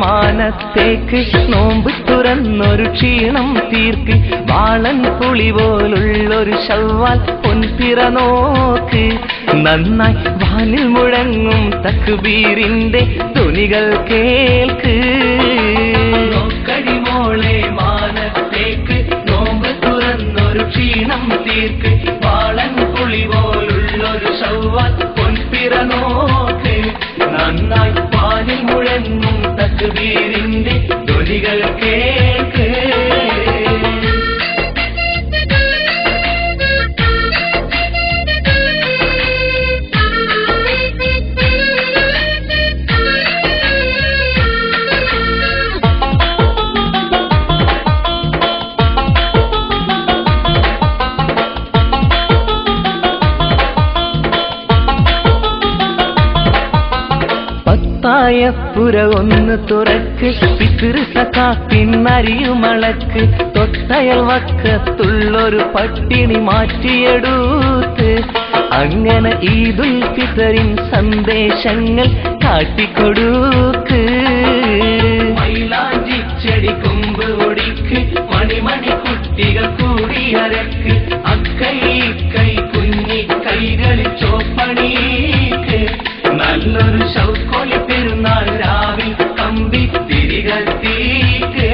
മാനത്തേക്ക് നോമ്പ് തുറന്നൊരു ക്ഷീണം തീർക്ക് വാളൻ പുളി പോലുള്ളൊരു ശവ്വാൽ പൊൻപിറ നോക്ക് നന്നായി വാനിൽ മുഴങ്ങും തക്ബീറിന്റെ ധ്വനികൾ കേൾക്ക്. നോക്കടിമോളെ മാനത്തേക്ക് നോമ്പ് തുറന്നൊരു ക്ഷീണം തീർക്ക് വാളൻ പുളി പോലുള്ളൊരു ശവ്വാൽ പൊൻപിറ നോക്ക് നന്നായി വാനിൽ മുഴങ്ങും തക്ബീറിന്റെ ധ്വനികൾ കേൾക്ക്. പുര ഒന്ന് തുറക്ക് പിതൃ സഖാപ്പിന്നരിയുമളക്ക് തൊട്ടയൽ വക്കത്തുള്ളൊരു പട്ടിണി മാറ്റിയെടുത്ത് അങ്ങനെ ഈദുൽ ഫിത്തറിൻ സന്ദേശങ്ങൾ കാട്ടിക്കൊടുക്ക്. മൈലാഞ്ചി ചെടി കൊമ്പ് ഒടിക്ക് മണിമണി കുട്ടികൾ കൂടി അരക്ക് അക്കൈ കൈ കുഞ്ഞി കൈകളിൽ ചോപ്പണീക്ക് നല്ലൊരു ശൗക്കോലി പെരുന്നാൾ രാവിൽ കമ്പി തിരികത്തീക്ക്.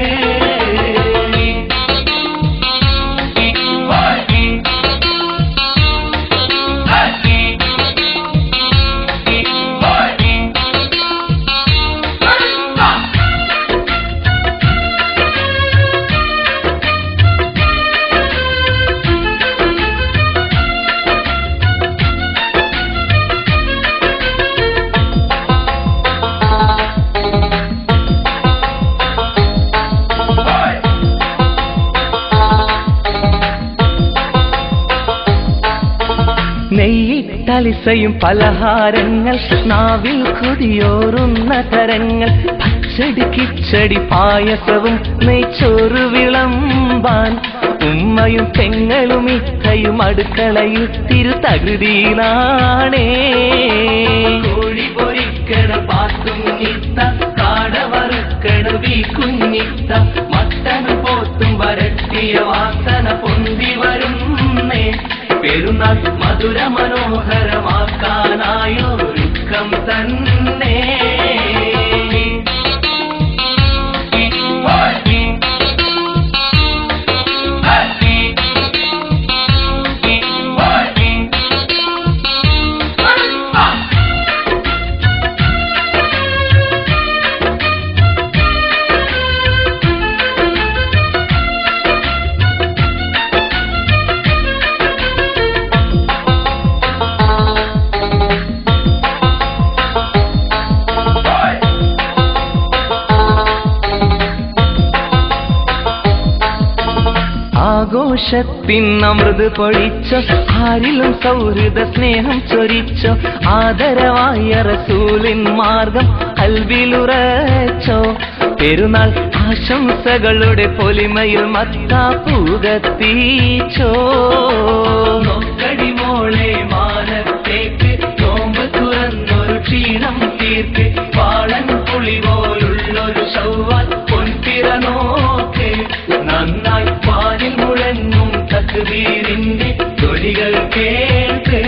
നെയ്യിട്ടലിസയും പലഹാരങ്ങൾ നാവിൽ കൊതിയോറുന്ന തരങ്ങൾ പച്ചടി കിച്ചടി പായസവും നെയ്ച്ചോറ് വിളമ്പാൻ ഉമ്മയും പെങ്ങളും ഇക്കയും അടുക്കളയിൽ തിരുതകൃതിയിലാണേ. കോഴി പൊരിക്കണ പാത്തുന്നിത്ത കാട വറുക്കണ വീ കുഞ്ഞിത്ത മട്ടനും പോത്തും വരട്ടിയ വാസന പൊന്തി വരുന്നേ. പെരുന്നാൾ മധുര മനോഹരമാക്കാനായൊരുക്കം തന്നെ. ആഘോഷത്തിൻ അമൃത് പൊഴിച്ചോ, ആരിലും സൗഹൃദ സ്നേഹം ചൊരിച്ചോ, ആദരവായ റസൂലിൻ മാർഗം കൽവിലുറച്ചോ. പെരുന്നാൾ ആശംസകളുടെ പൊലിമയിൽ മത്താപ്പൂ കത്തിച്ചോ. നോക്കടി മോളെ മാനത്തേക്ക്, നോമ്പ് തുറന്നൊരു ക്ഷീണം തീർക്ക്, വാളൻ പുളി പോലുള്ളൊരു ശൗവാൽ പൊൻപിറ നോക്ക്. നന്നായി പാലിൽ മുഴങ്ങും തക്ബീറിന്റെ തൊലികൾ കേൾക്ക്.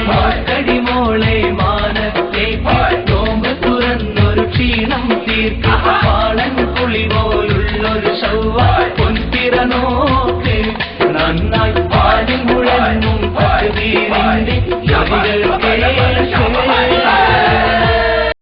നോക്കടി മോളെ മാനത്തേക്ക്, നോമ്പ് തുറന്നൊരു ക്ഷീണം തീർക്ക്, വാളൻ പുളി പോലുള്ളൊരു ശൗവാൽ പൊൻപിറ നോക്ക്. നന്നായി പാലിൽ മുഴങ്ങും തക്ബീറിന്റെ തൊലികൾ കേൾക്ക്.